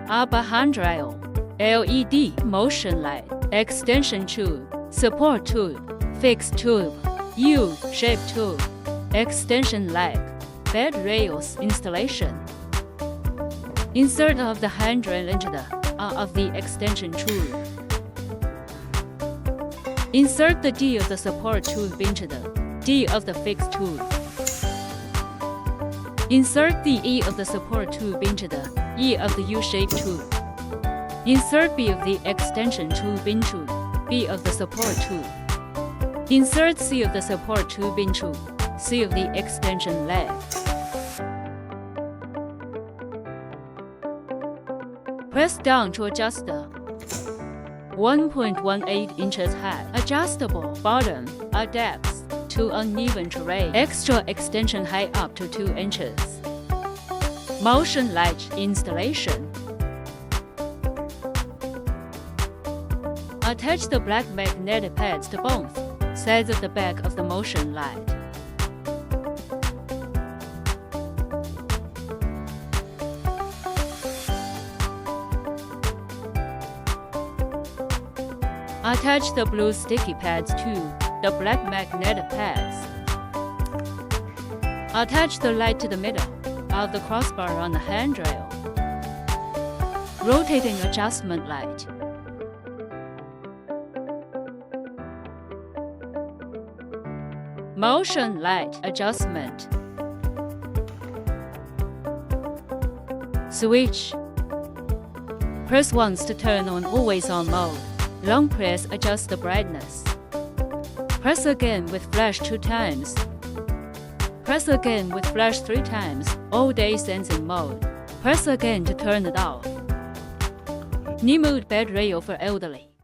upper handrail, LED motion light, extension tube, support tube, fixed tube, U-shaped tube, extension leg, bed rails installation. Insert of the handrail into the of the extension tube. Insert the D of the support tube into the D of the fixed tube. Insert the E of the support tube into the E of the U-shaped tube. Insert B of the extension tube into B of the support tube. Insert C of the support tube into C of the extension leg. Press down to adjust the 1.18 inches height, adjustable bottom, adapts to uneven terrain, extra extension height up to 2 inches. Motion light installation. Attach the black magnetic pads to both sides of the back of the motion light. Attach the blue sticky pads to the black magnetic pads. Attach the light to the middle of the crossbar on the handrail. Rotating adjustment light. Motion light adjustment. Switch. Press once to turn on always on mode. Long press adjusts the brightness. Press again with flash 2 times. Press again with flash 3 times, all day sensing mode. Press again to turn it off. Nimood bed rail for elderly.